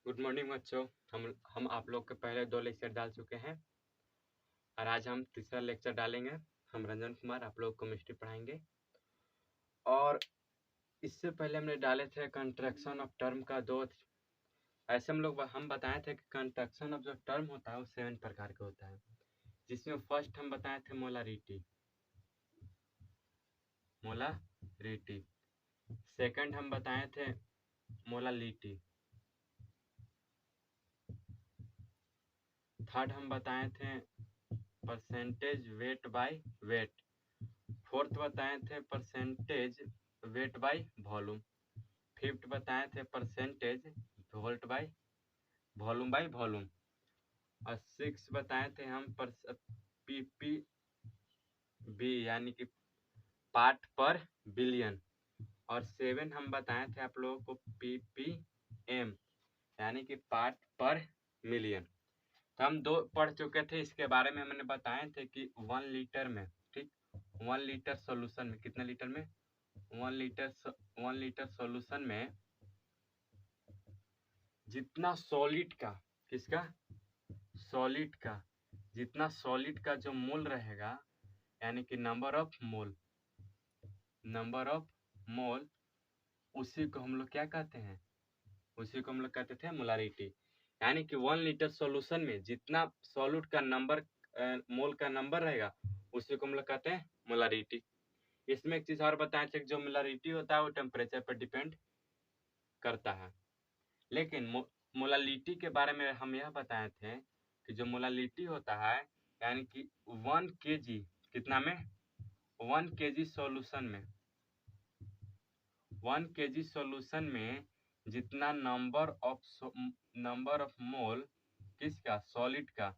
Good morning बच्चों। हम आप लोग के पहले 2 लेक्चर डाल चुके हैं और आज हम तीसरा लेक्चर डालेंगे। हम रंजन कुमार आप लोग को केमिस्ट्री पढ़ाएंगे। और इससे पहले हमने डाले थे कंस्ट्रक्शन ऑफ टर्म का 2। ऐसे हम बताए थे कि कंस्ट्रक्शन ऑफ जो टर्म होता है वो 7 प्रकार का होता है, जिसमें फर्स्ट हम बताए थे मोलारिटी। सेकंड हम बताए थे मोलालिटी। थर्ड हम बताए थे percentage weight by weight. Fourth बताए थे percentage weight by volume. Fifth बताए थे percentage volt by volume by volume. और सिक्स बताए थे हम पीपी बी यानी कि पार्ट पर बिलियन। और 7 हम बताए थे आप लोगों को पीपीएम यानी कि पार्ट पर मिलियन। तो हम 2 पढ़ चुके थे, इसके बारे में मैंने बताए थे कि 1 लीटर में, ठीक, 1 लीटर सोल्यूशन में, कितने लीटर में, 1 लीटर सोल्यूशन में जितना सॉलिड का, किसका, सॉलिड का, जितना सॉलिड का जो मोल रहेगा यानी कि नंबर ऑफ मोल, उसी को हम लोग क्या कहते हैं, उसी को हम लोग कहते थे मोलारिटी। यानी कि 1 लीटर सॉल्यूशन में जितना सॉल्यूट का नंबर, मोल का नंबर रहेगा उसी को हम लोग कहते हैं मोलारिटी। इसमें एक चीज और बताए थे, जो मोलारिटी होता है वो टेम्परेचर पर डिपेंड करता है। लेकिन मोलालिटी के बारे में हम यह बताए थे कि जो मोलालिटी होता है यानी कि 1 kg, कितना में, 1 kg सॉल्यूशन में, 1 kg सॉल्यूशन में जितना नंबर ऑफ मोल किसका, सॉलिड का,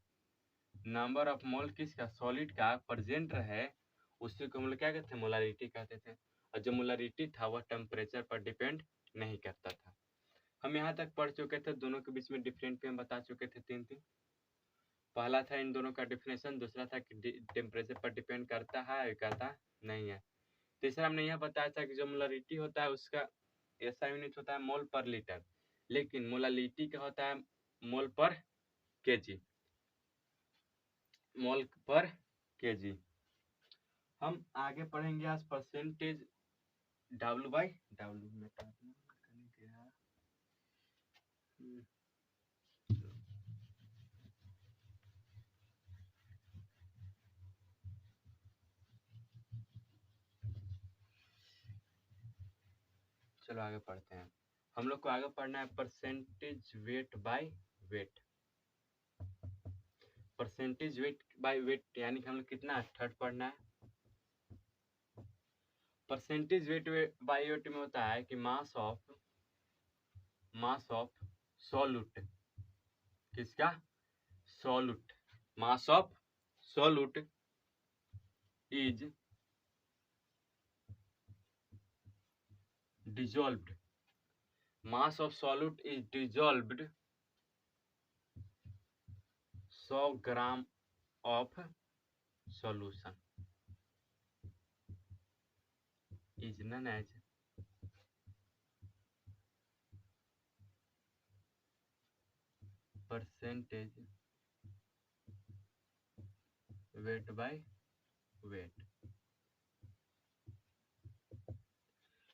नंबर ऑफ मोल किसका, सॉलिड का प्रेजेंट रहे उसी को हम लोग क्या कहते हैं, मोलारिटी कहते थे। और जो मोलारिटी था वह टेम्परेचर पर डिपेंड नहीं करता था। हम यहाँ तक पढ़ चुके थे, दोनों के बीच में डिफरेंट भी हम बता चुके थे 3। पहला था इन दोनों का डिफिनेशन, दूसरा था कि टेम्परेचर पर डिपेंड करता है या करता नहीं है। तीसरा हमने यह बताया था कि जो मोलारिटी होता है उसका ऐसा यूनिट होता है मोल पर लीटर, लेकिन मोलालिटी का होता है मोल पर केजी, मोल पर केजी। हम आगे पढ़ेंगे आज परसेंटेज डब्ल्यू बाई डब्ल्यू में। चलो आगे पढ़ते हैं। हम लोग को आगे पढ़ना है percentage weight by weight. Percentage weight by weight यानी कि हम लोग कितना, थर्ड पढ़ना है। परसेंटेज वेट बाय वेट में होता है कि मास ऑफ सॉल्यूट, किसका, solute, mass of solute is dissolved, mass of solute is dissolved 100 gram of solution is known as percentage weight by weight।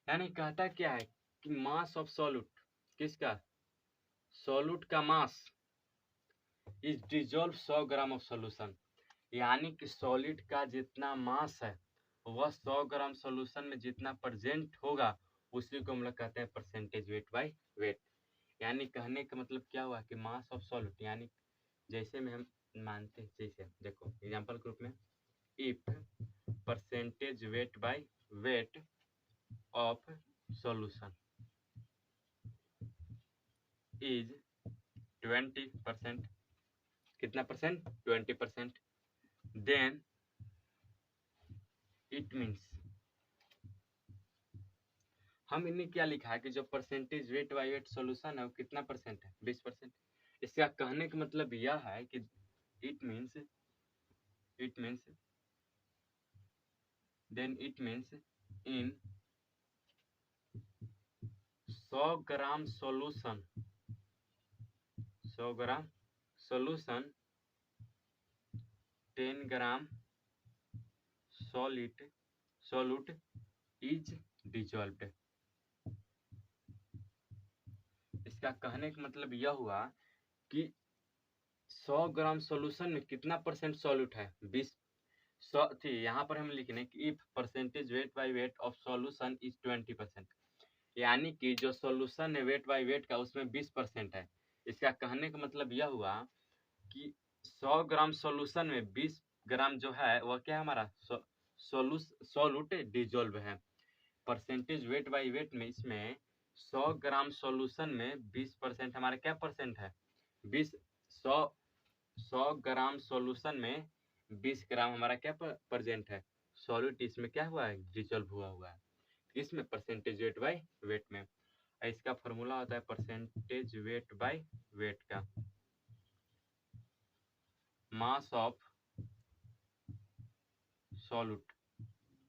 यानी कहता क्या है कि मास ऑफ सॉल्यूट, किसका, सॉल्यूट का mass is dissolve 100 gram of solution, यानी कि solid का जितना मास है वह 100 ग्राम सोल्यूशन में जितना प्रेजेंट होगा उसी को हम लोग कहते हैं परसेंटेज वेट बाय वेट। यानी कहने का मतलब क्या हुआ कि मास ऑफ सॉल्यूट, यानी जैसे में हम मानते हैं, जैसे देखो एग्जांपल के रूप में, if percentage weight by weight of solution is 20%, कितना परसेंट, 20%, देन इट मीन्स, हम इन्हें क्या लिखा है कि जो percentage weight by weight solution है वो कितना परसेंट है, 20%। इसका कहने का मतलब यह है कि it means in 100 gram solution 100 gram solution 10 gram solute is dissolved। इसका कहने का मतलब यह हुआ कि 100 ग्राम सोल्यूशन में कितना परसेंट सॉल्यूट है, 20। यहाँ पर हम लिखने कि if percentage weight by weight of solution is 20%, यानी कि जो सॉल्यूशन है वेट बाय वेट का उसमें 20% है। इसका कहने का मतलब यह हुआ कि 100 ग्राम सॉल्यूशन में 20 ग्राम जो है वह क्या है हमारा सॉल्यूट डिजोल्व है। परसेंटेज वेट बाय वेट में इसमें 100 ग्राम सॉल्यूशन में 20% हमारा क्या परसेंट है, 100 ग्राम सॉल्यूशन में 20 ग्राम हमारा क्या प्रेजेंट है, सॉल्यूट इसमें क्या हुआ है, डिजोल्व हुआ है। इसमें परसेंटेज वेट बाय वेट में इसका फॉर्मूला होता है परसेंटेज वेट बाय वेट का मास ऑफ सॉल्यूट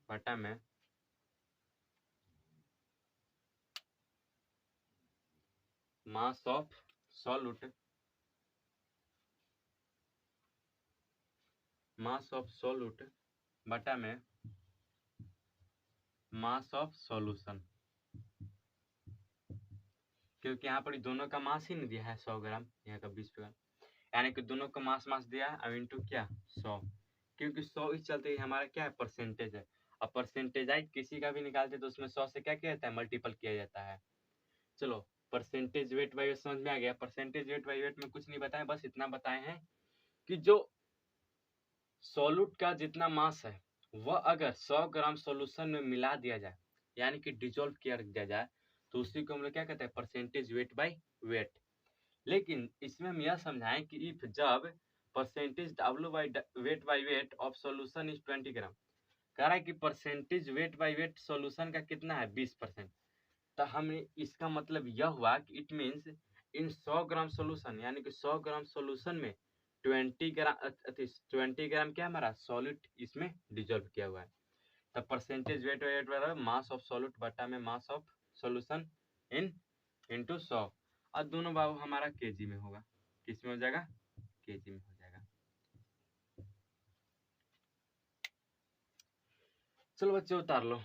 बटा में मास ऑफ सॉल्यूट बटा में मास ऑफ सॉल्यूशन, क्योंकि यहाँ पर दोनों का मास ही नहीं दिया है 100 ग्राम, यहाँ का 20 ग्राम, यानी कि दोनों का मास दिया है अब इंटू क्या 100, क्योंकि 100 इस चलते हमारा क्या है परसेंटेज है। अब परसेंटेजाइज किसी का भी निकालते तो उसमें 100 से क्या किया जाता है, मल्टीपल किया जाता है। चलो परसेंटेज वेट बाय वेट समझ में आ गया। परसेंटेज वेट बाय वेट में कुछ नहीं बताए, बस इतना बताए हैं कि जो सॉल्यूट का जितना मास है वह अगर 100 ग्राम सॉल्यूशन में मिला दिया जाए, यानी कि डिजोल्व किया दिया जाए, तो उसी को हम लोग क्या कहते हैं परसेंटेज वेट बाय वेट। लेकिन इसमें हम यह समझाएं कि इफ जब percentage W by weight by weight of solution is 20 ग्राम, कह रहा है कि percentage weight by weight solution का कितना है 20%, तो हमें इसका मतलब यह हुआ कि it means in 100 gram solution, यानी कि 100 ग्राम सॉल्यूशन में 20 ग्राम क्या हमारा सॉल्यूट इसमें डिजोल्व किया हुआ है। तो परसेंटेज वेट बाय वेट बराबर मास ऑफ सॉल्यूट बटा में मास ऑफ सॉल्यूशन इनटू 100, और दोनों बाबू हमारा केजी में होगा, किस में हो जाएगा, केजी में हो जाएगा। चलो बच्चे उतार लो।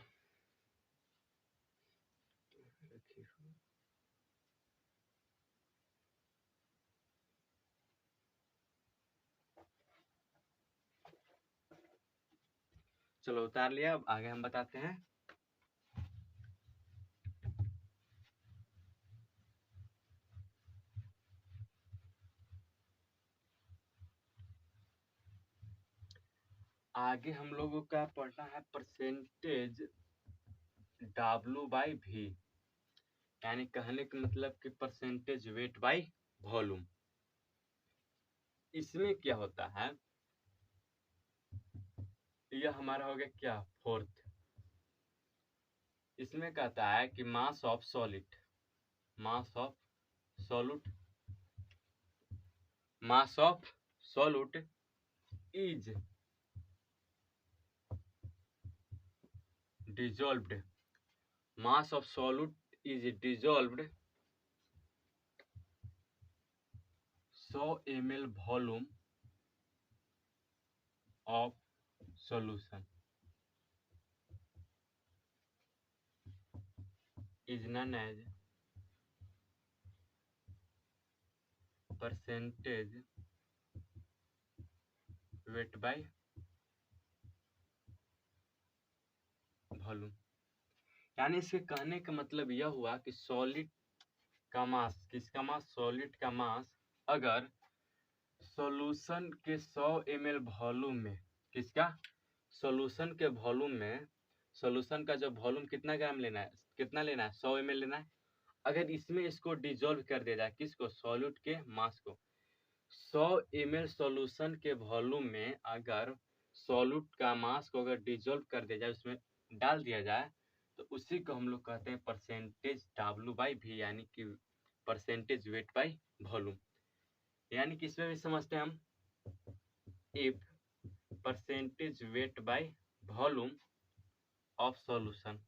चलो उतार लिया, अब आगे हम बताते हैं। आगे हम लोगों का पढ़ना है परसेंटेज W बाई V, यानी कहने का मतलब कि परसेंटेज वेट बाई वॉल्यूम। इसमें क्या होता है, यह हमारा हो गया क्या फोर्थ। इसमें कहता है कि mass of solid, mass of solute, mass of solute is dissolved, mass of solute is dissolved 100 ml volume of solution is known as percentage weight by volume। यानी इसके कहने का मतलब यह हुआ कि सॉलिड का मास, किसका मास, सॉलिड का मास अगर सॉल्यूशन के 100 ml वॉल्यूम में, किसका, सॉल्यूशन के वॉल्यूम में, सॉल्यूशन का जो वॉल्यूम कितना ग्राम लेना है, कितना लेना है 100 ml लेना है, अगर इसमें इसको डिजोल्व कर दिया जाए, किसको, सॉल्यूट के मास को, 100 ml सॉल्यूशन के वॉल्यूम में अगर सॉल्यूट का मास को अगर डिजोल्व कर दिया जाए, उसमें डाल दिया जाए, तो उसी को हम लोग कहते हैं परसेंटेज W बाई V, यानी कि परसेंटेज वेट बाई वॉल्यूम। यानी कि इसमें भी समझते हैं हम, if percentage weight by volume of solution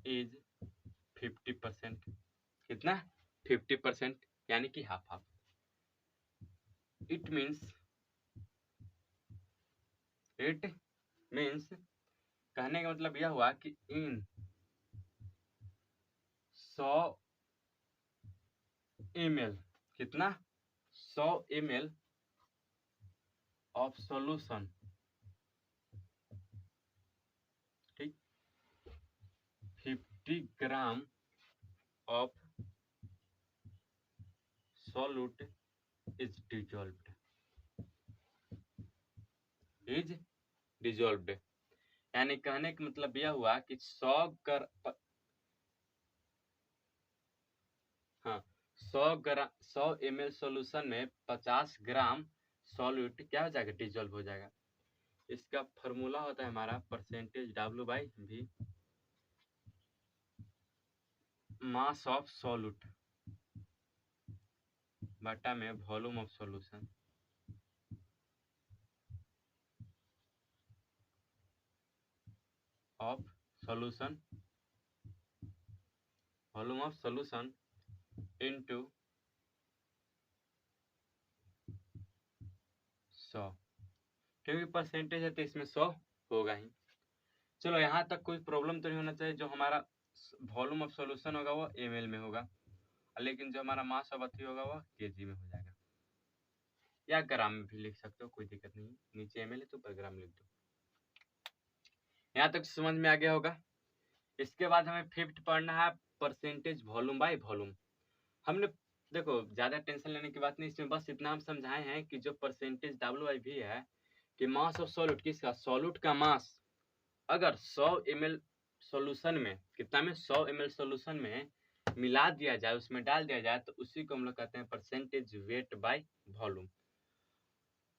is 50%, कितना 50%, यानी कि हाफ हाफ। इट मीन्स कहने का मतलब यह हुआ कि इन 100 ml, कितना 100 ml ऑफ सॉल्यूशन, ठीक, 50 gram of solute is dissolved, यानी कहने का मतलब यह हुआ कि 100 ml सॉल्यूशन में 50 ग्राम सॉल्यूट क्या हो जाएगा, डिजोल्व हो जाएगा। इसका फॉर्मूला होता है हमारा percentage W/V, mass of solute बटा में volume of solution, volume of solution into 100, क्योंकि परसेंटेज है तो इसमें 100 होगा ही। चलो यहाँ तक कोई प्रॉब्लम तो नहीं होना चाहिए। जो हमारा वॉल्यूम ऑफ सॉल्यूशन होगा वो ml में होगा, लेकिन जो हमारा मास ऑफ अथी होगा वो kg में हो जाएगा, या ग्राम में भी लिख सकते हो, कोई दिक्कत नहीं। नीचे ml है तो ऊपर ग्राम लिख दो। यहाँ तक समझ में आ गया होगा। इसके बाद हमें फिफ्थ पढ़ना है परसेंटेज वॉल्यूम बाय वॉल्यूम। हमने देखो ज्यादा टेंशन लेने की बात नहीं, इसमें बस इतना हम समझाए हैं कि जो परसेंटेज W/V है कि मास ऑफ सॉल्यूट, किसका, सॉल्यूट का मास अगर 100 ml सॉल्यूशन में, कितना में, 100 ml सॉल्यूशन में मिला दिया जाए, उसमें डाल दिया जाए, तो उसी को हम लोग कहते हैं परसेंटेज वेट बाय वॉल्यूम।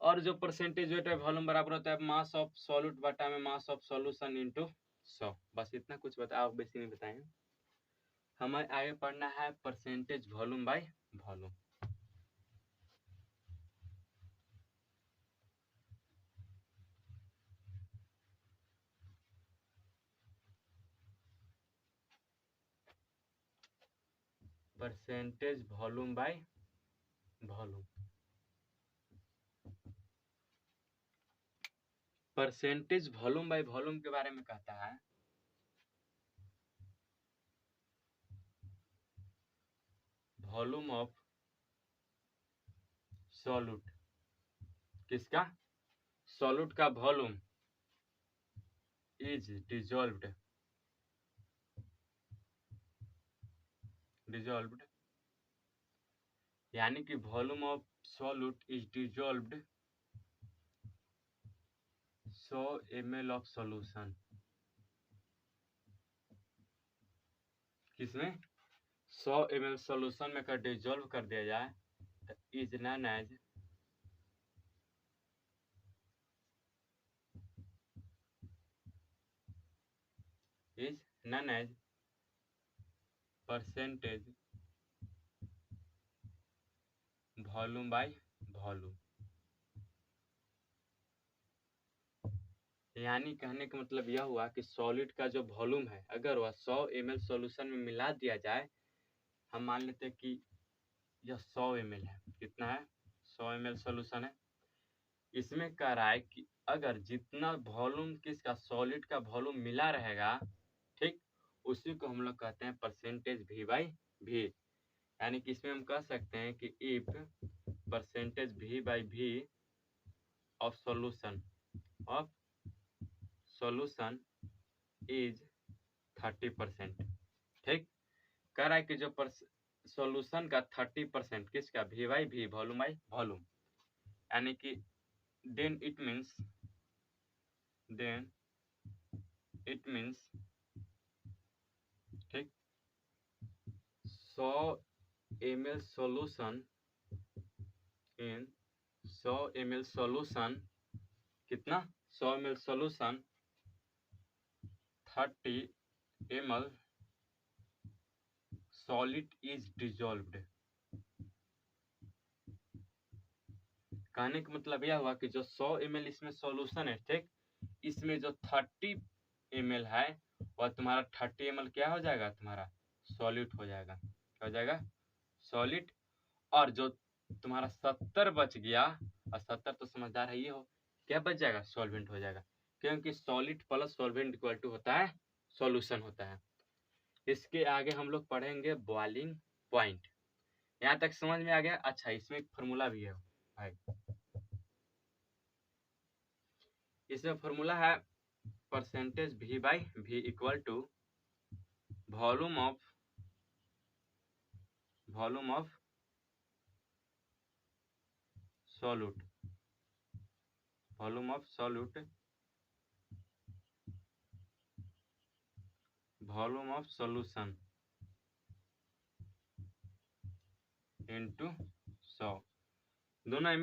और जो परसेंटेज वेट बाय वॉल्यूम बराबर होता है मास ऑफ सॉल्यूट बटा में मास ऑफ सॉल्यूशन इनटू 100। बस इतना कुछ बताओ, बेसी नहीं बताए। हमें आगे पढ़ना है percentage volume by volume. Percentage volume by volume. Percentage volume by volume के बारे में कहता है वॉल्यूम ऑफ सॉल्यूट, किसका, सॉल्यूट का वॉल्यूम इज डिजॉल्व्ड यानी कि volume of solute is dissolved 100 ml of solution, किसमें, 100 ml सॉल्यूशन में अगर डिजॉल्व कर दिया जाए तो is known as percentage volume by volume. यानी कहने का मतलब यह हुआ कि सॉलिड का जो वॉल्यूम है अगर वह 100 ml सॉल्यूशन में मिला दिया जाए, हम मान लेते हैं कि यह 100 ml है, कितना है, 100 ml सॉल्यूशन है। इसमें कह रहा है कि अगर जितना वॉल्यूम किसका, सॉलिड का वॉल्यूम मिला रहेगा, ठीक, उसी को हम लोग कहते हैं परसेंटेज V/V। यानी कि इसमें हम कह सकते हैं कि if percentage V/V of solution is 30%, ठीक, कह रहा है कि जो सॉल्यूशन का 30% किसका, V/V, वॉल्यूम बाय वॉल्यूम, यानी कि देन इट मीन्स ठीक 100 ml solution in 100 ml solution, कितना, 100 ml solution 30 ml solid is dissolved. कहने का मतलब यह हुआ कि जो 100 ml इसमें सॉल्यूशन है, ठीक, इसमें जो 30 ml है वह तुम्हारा 30 ml क्या हो जाएगा, तुम्हारा सॉल्यूट हो जाएगा, क्या हो जाएगा, सॉलिड, और जो तुम्हारा 70 बच गया, और 70 तो समझदार है ये हो, क्या बच जाएगा, सॉल्वेंट हो जाएगा, क्योंकि solid plus solvent equal to होता है सॉल्यूशन होता है। इसके आगे हम लोग पढ़ेंगे बॉइलिंग पॉइंट। यहाँ तक समझ में आ गया? अच्छा, इसमें एक फॉर्मूला भी है भाई, इसमें फॉर्मूला है percentage V by V equal to volume of solute, volume of solute, volume of solution into 100, दोनों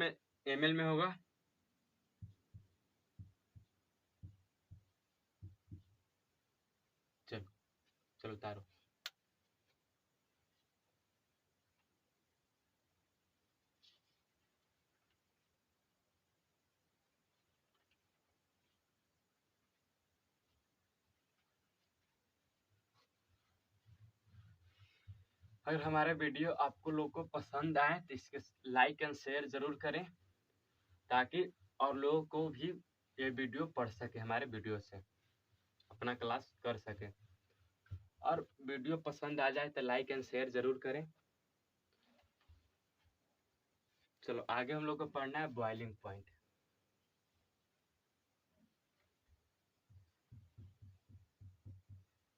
ml में होगा। चलो चलो तारो, अगर हमारे वीडियो आपको लोगों को पसंद आए तो इसके लाइक एंड शेयर जरूर करें, ताकि और लोगों को भी ये वीडियो पढ़ सके, हमारे वीडियो से अपना क्लास कर सके। और वीडियो पसंद आ जाए तो लाइक एंड शेयर जरूर करें। चलो आगे हम लोग को पढ़ना है बॉइलिंग पॉइंट।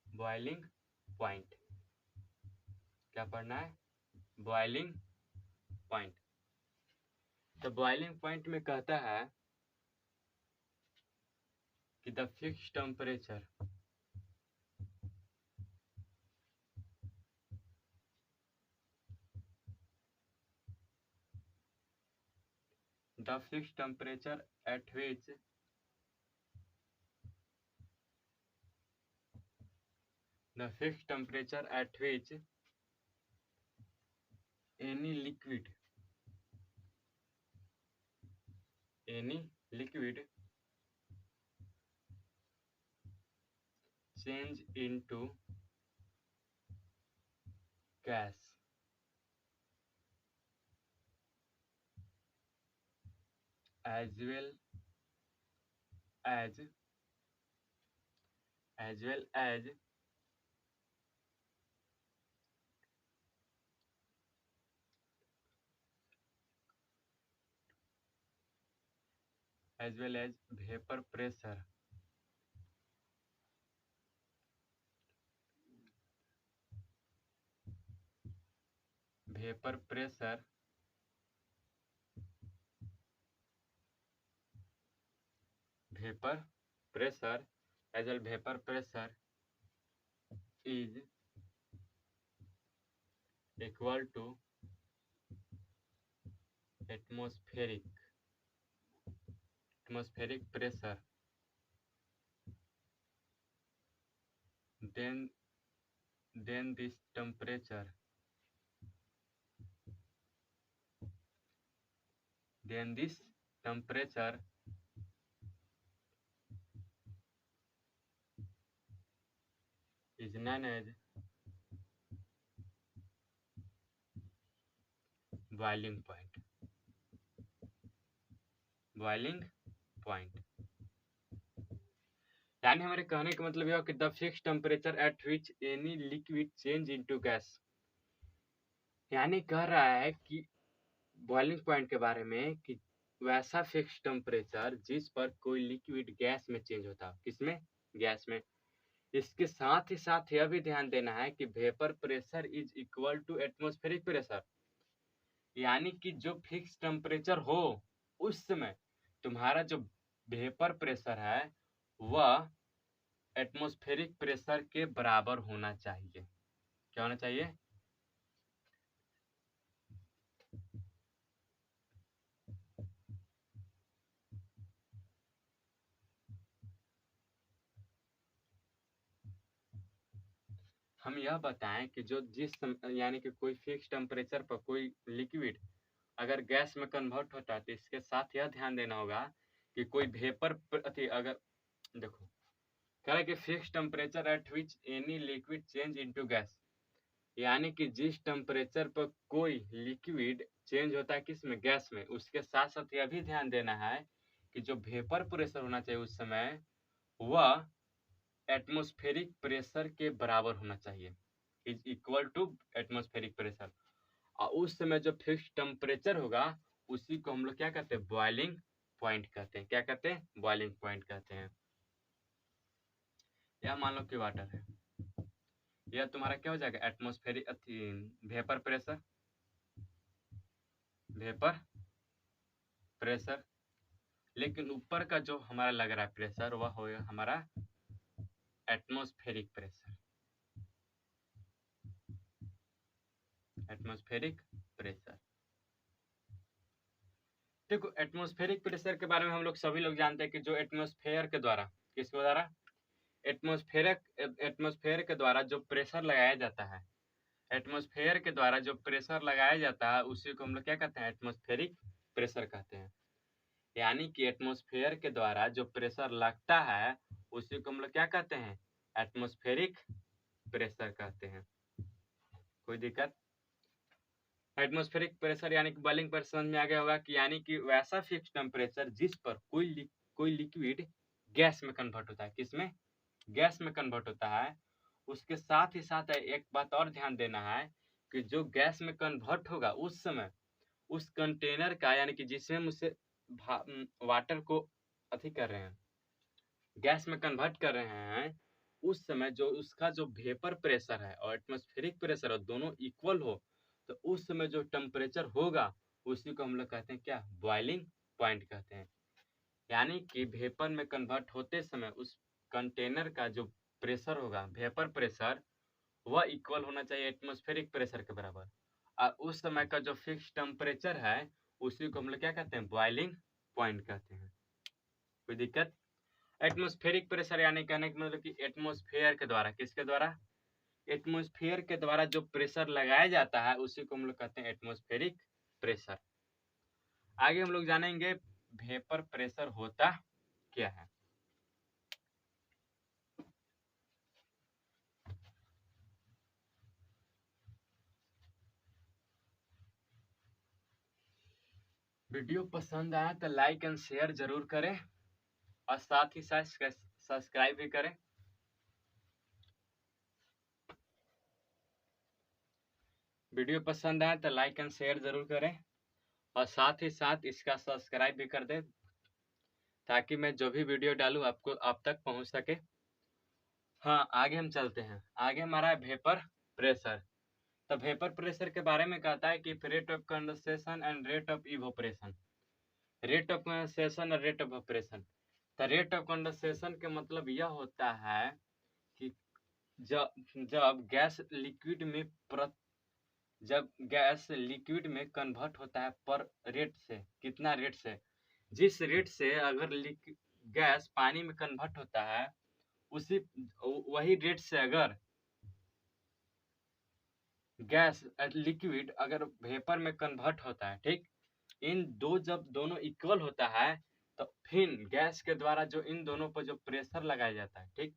बॉइलिंग पॉइंट क्या पढ़ना है? Boiling point. तो बॉइलिंग पॉइंट में कहता है कि the fix temperature at which any liquid change into gas as well as vapor pressure is equal to atmospheric pressure, then this temperature is known as boiling point। यानी हमारे कहने का मतलब यह कि the fix temperature at which any liquid change into gas, यानी कह रहा है कि बॉइलिंग पॉइंट के बारे में कि वैसा फिक्स टेम्परेचर जिस पर कोई लिक्विड गैस में चेंज होता है। किसमें? गैस में। इसके साथ ही साथ यह भी ध्यान देना है कि vapour pressure is equal to atmospheric pressure, यानी कि जो फिक्स टेम्परेचर हो उस समय तुम्हारा जो वेपर प्रेशर है वह एटमॉस्फेरिक प्रेशर के बराबर होना चाहिए। क्या होना चाहिए? हम यह बताएं कि जो यानी कि कोई फिक्स टेम्परेचर पर कोई लिक्विड अगर गैस में कन्वर्ट होता है तो इसके साथ यह ध्यान देना होगा कि कोई वेपर अगर देखो कह रहा है कि fix temperature at which any liquid change into gas, यानी कि जिस टेम्परेचर पर कोई लिक्विड चेंज होता है किसमें, गैस में, उसके साथ साथ यह भी ध्यान देना है कि जो वेपर प्रेशर होना चाहिए उस समय वह एटमॉस्फेरिक प्रेशर के बराबर होना चाहिए, is equal to atmospheric pressure. और उस समय जो फिक्स टेम्परेचर होगा उसी को हम लोग क्या कहते हैं, बॉइलिंग पॉइंट कहते हैं। क्या कहते हैं, बॉइलिंग पॉइंट कहते हैं। यह मान लो कि वाटर है, यह तुम्हारा क्या हो जाएगा, atmospheric vapour pressure, vapour pressure. लेकिन ऊपर का जो हमारा लग रहा है प्रेशर वह होगा हमारा एटमॉस्फेरिक प्रेशर, एटमॉस्फेरिक प्रेशर। देखो एटमॉस्फेरिक प्रेशर के बारे में हम लोग सभी लोग जानते हैं कि जो एटमॉस्फेयर के द्वारा, किसके द्वारा, एटमॉस्फेयर के द्वारा जो प्रेशर लगाया जाता है, एटमॉस्फेयर के द्वारा जो प्रेशर लगाया जाता है उसी को हम लोग क्या कहते हैं, एटमॉस्फेरिक प्रेशर कहते हैं। यानी कि एटमॉस्फेयर के द्वारा जो प्रेशर लगता है उसी को हम लोग क्या कहते हैं, एटमॉस्फेरिक प्रेशर कहते हैं। कोई दिक्कत, एटमॉस्फेरिक प्रेशर यानी कि बॉइलिंग प्रेशर समझ में आ गया होगा कि यानी कि वैसा फिक्स टेम्परेचर जिस पर कोई लिक्विड गैस में कन्वर्ट होता है, किसमें, गैस में कन्वर्ट होता है। उसके साथ ही साथ एक बात और ध्यान देना है कि जो गैस में कन्वर्ट होगा उस समय उस कंटेनर का, यानी कि जिसमें हम उसे वाटर को अथी कर रहे हैं, गैस में कन्वर्ट कर रहे हैं, उस समय जो उसका जो वेपर प्रेशर है और एटमॉस्फेरिक प्रेशर है दोनों इक्वल हो, तो उस समय जो टेम्परेचर होगा उसी को हम लोग कहते हैं क्या, बॉइलिंग पॉइंट कहते हैं। यानी कि वेपर में कन्वर्ट होते समय उस कंटेनर का जो प्रेशर होगा, वेपर प्रेशर, वह इक्वल होना चाहिए एटमॉस्फेरिक प्रेशर के बराबर। और उस समय का जो फिक्स टेम्परेचर है उसी को हम लोग क्या कहते हैं, बॉइलिंग पॉइंट कहते हैं। कोई दिक्कत, एटमॉस्फेरिक प्रेशर यानी कहने का मतलब कि एटमॉस्फेयर के द्वारा, किसके द्वारा, एटमॉस्फेयर के द्वारा जो प्रेशर लगाया जाता है उसी को हम लोग कहते हैं एटमॉस्फेरिक प्रेशर। आगे हम लोग जानेंगे वेपर प्रेशर होता क्या है। वीडियो पसंद आया तो लाइक एंड शेयर जरूर करें और साथ ही साथ सब्सक्राइब भी करें। वीडियो पसंद आया तो लाइक एंड शेयर जरूर करें और साथ ही साथ इसका सब्सक्राइब भी कर दें ताकि मैं जो भी वीडियो डालूं आपको आप तक पहुंच सके। हाँ आगे हम चलते हैं, आगे हमारा है वेपर प्रेशर। तो वेपर प्रेशर के बारे में कहता है कि rate of condensation and rate of evaporation, rate of condensation और रेट ऑफ इवोपरेशन। तो रेट ऑफ कंडेंसेशन का मतलब यह होता है कि जब गैस लिक्विड में जब गैस लिक्विड में कन्वर्ट होता है पर रेट से, कितना रेट से, जिस रेट से अगर गैस पानी में कन्वर्ट होता है उसी वही रेट से अगर गैस लिक्विड अगर वेपर में कन्वर्ट होता है, ठीक, इन दो जब दोनों इक्वल होता है तो फिर गैस के द्वारा जो इन दोनों पर जो प्रेशर लगाया जाता है, ठीक,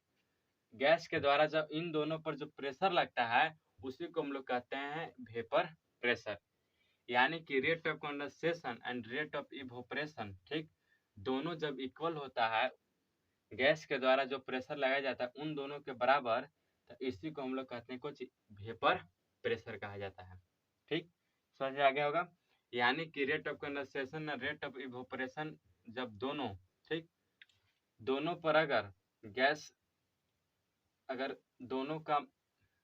गैस के द्वारा जब इन दोनों पर जो प्रेशर लगता है उसी को हम लोग कहते हैं वेपर प्रेशर। यानी कि rate of condensation and rate of evaporation, ठीक, दोनों जब इक्वल होता है, गैस के द्वारा जो प्रेशर लगाया जाता है उन दोनों के बराबर, तो इसी को हम लोग कहते हैं कुछ वेपर प्रेशर कहा जाता है। ठीक, समझ में आ गया होगा। यानी कि रेट ऑफ कंडेंसेशन और रेट ऑफ इवोपरेशन जब दोनों, ठीक, दोनों पर अगर गैस अगर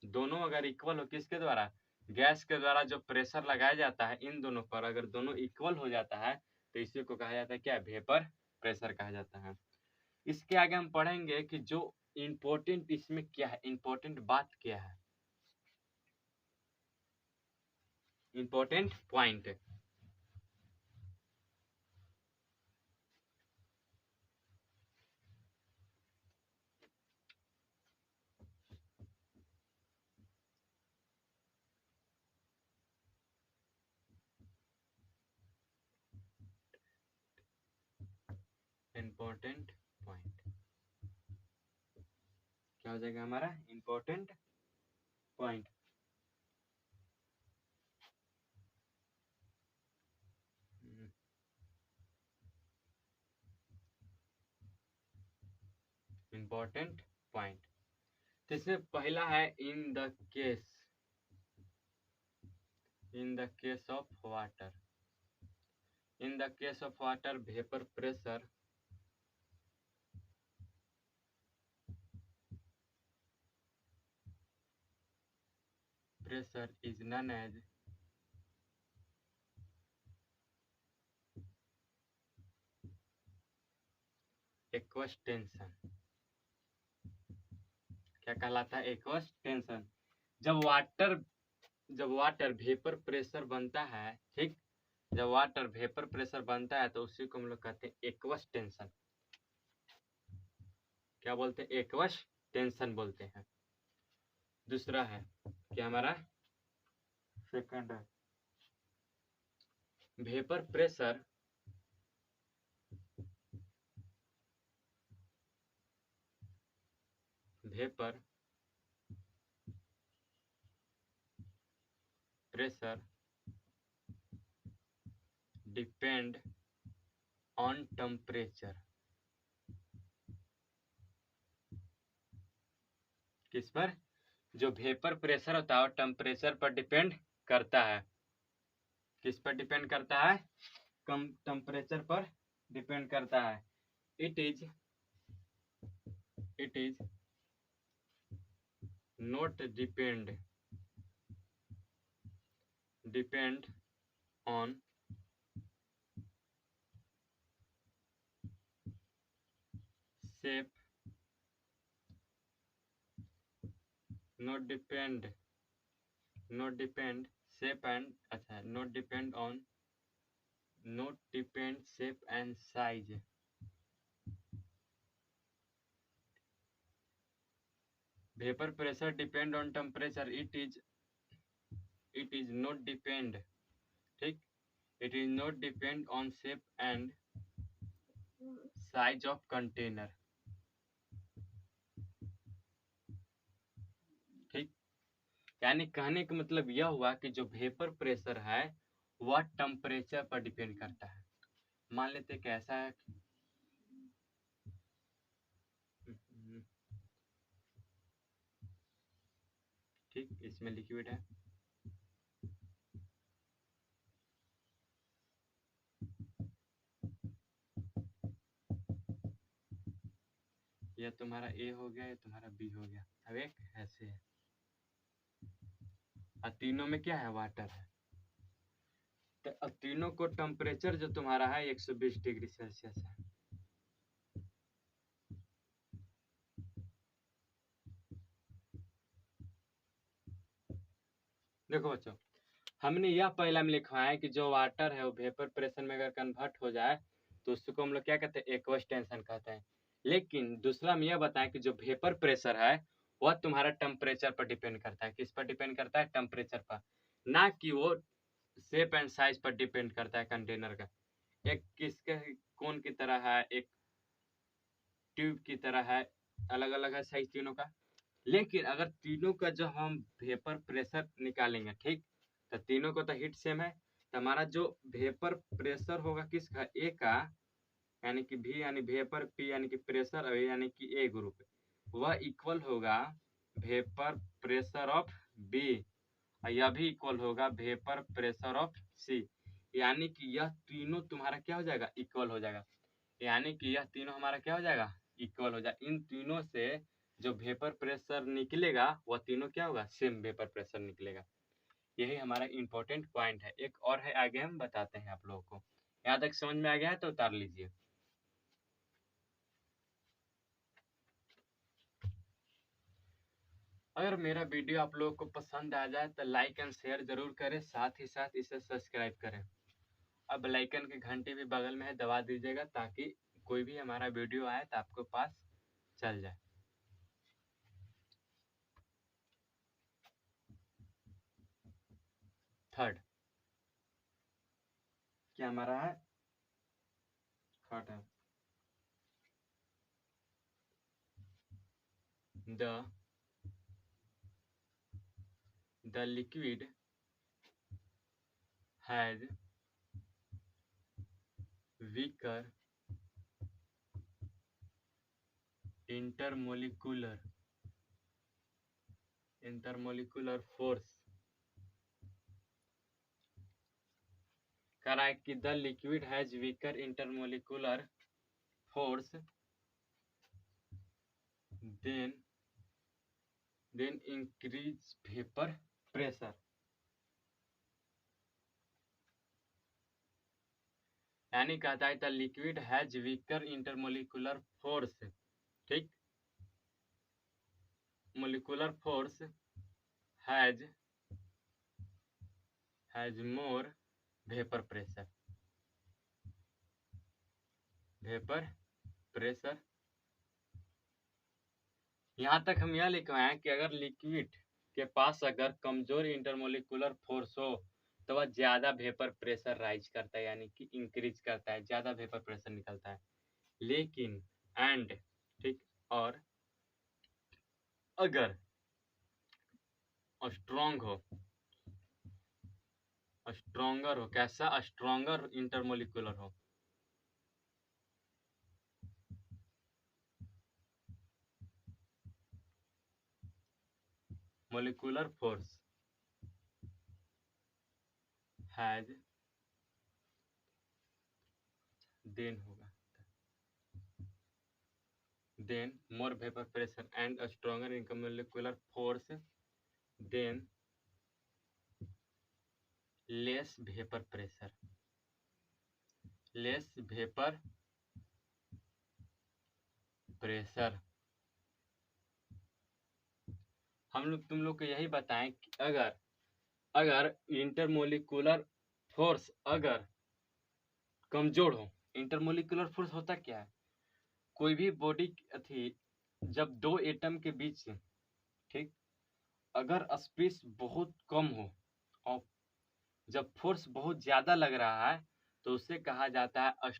दोनों अगर इक्वल हो, किसके द्वारा, गैस के द्वारा जो प्रेशर लगाया जाता है इन दोनों पर अगर दोनों इक्वल हो जाता है तो इसी को कहा जाता है क्या, वेपर प्रेशर कहा जाता है। इसके आगे हम पढ़ेंगे कि जो इम्पोर्टेंट इसमें क्या है, इम्पोर्टेंट बात क्या है, इम्पोर्टेंट पॉइंट। इम्पोर्टेंट पॉइंट क्या हो जाएगा हमारा, इम्पोर्टेंट पॉइंट। Important point. तो इसमें पहला है in the case of water. In the case of water vapour pressure is known as aqueous tension। क्या कहलाता है? Aqueous tension. जब वाटर वेपर प्रेशर बनता है, ठीक, जब वाटर वेपर प्रेशर बनता है तो उसी को हम लोग कहते हैं एक्वस टेंशन। क्या बोलते हैं? एक्वस टेंशन बोलते हैं। दूसरा है क्या हमारा? सेकंड है vapour pressure depend on temperature. किस पर? जो वेपर प्रेशर होता है वो टेम्परेचर पर डिपेंड करता है। किस पर डिपेंड करता है? कम टेम्परेचर पर डिपेंड करता है। It is not depend on shape, not depend shape and अच्छा not depend shape and size। Vapour pressure depend on temperature. It is not depend, ठीक, it is not depend on shape and size of container. ठीक, यानी कहने का मतलब यह हुआ कि जो वेपर प्रेशर है वह टेम्परेचर पर डिपेंड करता है। मान लेते कैसा है, ठीक, इसमें लिक्विड है, यह तुम्हारा ए हो गया, ये तुम्हारा बी हो गया। अब एक ऐसे है और तीनों में क्या है? वाटर है। तो अब तीनों को टेम्परेचर जो तुम्हारा है 120 डिग्री सेल्सियस है। देखो बच्चों, हमने यह पहला में लिखा है कि जो वाटर है वो वेपर प्रेशर में अगर कन्वर्ट हो जाए तो उसको हम लोग क्या कहते हैं? एक्वस टेंशन कहते हैं। लेकिन दूसरा में यह बताया कि जो वेपर प्रेशर है वह तुम्हारा टेम्परेचर पर डिपेंड करता है। किस पर डिपेंड करता है? टेम्परेचर पर, ना कि वो शेप एंड साइज पर डिपेंड करता है कंटेनर का। एक किसके कौन की तरह है, एक ट्यूब की तरह है, अलग अलग है साइज तीनों का। लेकिन अगर तीनों का जो हम वेपर प्रेशर निकालेंगे, ठीक, तो तीनों को तो हीट सेम है, तो हमारा जो वेपर प्रेशर होगा किसका? ए का, यानी कि भी यानी वेपर, पी यानी कि प्रेशर, और यानी कि ए ग्रुप, वह इक्वल होगा वेपर प्रेशर ऑफ बी, और यह भी इक्वल होगा वेपर प्रेशर ऑफ सी। यानी कि यह तीनों तुम्हारा क्या हो जाएगा? इक्वल हो जाएगा। यानी कि यह तीनों हमारा क्या हो जाएगा? इक्वल हो जाए। इन तीनों से जो वेपर प्रेशर निकलेगा वह तीनों क्या होगा? सेम वेपर प्रेशर निकलेगा। यही हमारा इंपॉर्टेंट पॉइंट है। एक और है, आगे हम बताते हैं आप लोगों को। यहाँ तक समझ में आ गया है तो उतार लीजिए। अगर मेरा वीडियो आप लोगों को पसंद आ जाए तो लाइक एंड शेयर जरूर करें, साथ ही साथ इसे सब्सक्राइब करें। अब बेल आइकन की घंटी भी बगल में है, दबा दीजिएगा ताकि कोई भी हमारा वीडियो आए तो आपको पास चल जाए। थर्ड क्या हमारा है? थर्ड है the liquid has weaker intermolecular force कह रहा है कि the liquid has weaker intermolecular force then increase vapour pressure. यानी कहता है the liquid has weaker intermolecular force, ठीक, molecular force has more vapour pressure. यहाँ तक हम यह लिख रहे हैं कि अगर लिक्विड के पास अगर कमजोर इंटरमोलिकुलर फोर्स हो तो वह ज्यादा वेपर प्रेशर राइज करता है, यानी कि इंक्रीज करता है, ज्यादा वेपर प्रेशर निकलता है। लेकिन ठीक, और अगर स्ट्रॉन्गर हो, कैसा, स्ट्रॉन्गर इंटरमोलिकुलर हो, molecular force has then more vapour pressure and stronger intermolecular force then less vapour pressure. हम लोग तुम लोग को यही बताएं कि अगर इंटरमोलिकुलर फोर्स अगर कमजोर हो, इंटरमोलिकुलर फोर्स होता क्या है, कोई भी बॉडी जब दो एटम के बीच, ठीक, अगर स्पेस बहुत कम हो और जब फोर्स बहुत ज्यादा लग रहा है तो उसे कहा जाता है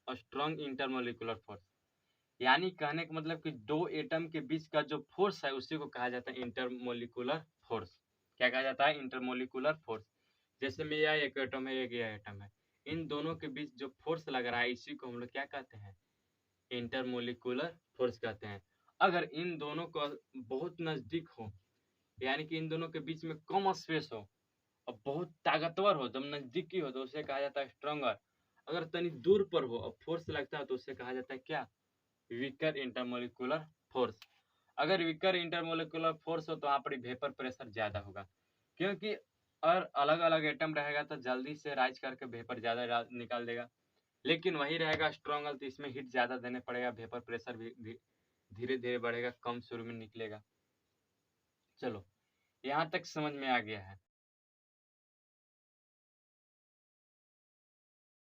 स्ट्रॉन्ग इंटरमोलिकुलर फोर्स। यानी कहने का मतलब कि दो एटम के बीच का जो फोर्स है उसी को कहा जाता है इंटरमोलिकुलर फोर्स। क्या कहा जाता है? Intermolecular force. जैसे में यह एक एटम है, एक यह एटम है, इन दोनों के बीच जो फोर्स लग रहा है इसी को हम लोग क्या कहते हैं? इंटरमोलिकुलर फोर्स कहते हैं। अगर इन दोनों का बहुत नजदीक हो, यानी कि इन दोनों के बीच में कम स्पेस हो और बहुत ताकतवर हो, जब नजदीकी हो तो उसे कहा जाता है स्ट्रॉन्गर। अगर तनी दूर पर हो और फोर्स लगता है तो उसे कहा जाता है क्या? Weaker intermolecular force. अगर वीकर इंटरमोलिकुलर फोर्स हो तो वहां पर वेपर प्रेशर ज्यादा होगा, क्योंकि और अलग अलग एटम रहेगा तो जल्दी से राइज करके वेपर ज्यादा निकाल देगा। लेकिन वही रहेगा स्ट्रॉन्गर तो इसमें हीट ज्यादा देने पड़ेगा, वेपर प्रेशर भी धीरे धीरे बढ़ेगा, कम शुरू में निकलेगा। चलो यहाँ तक समझ में आ गया है।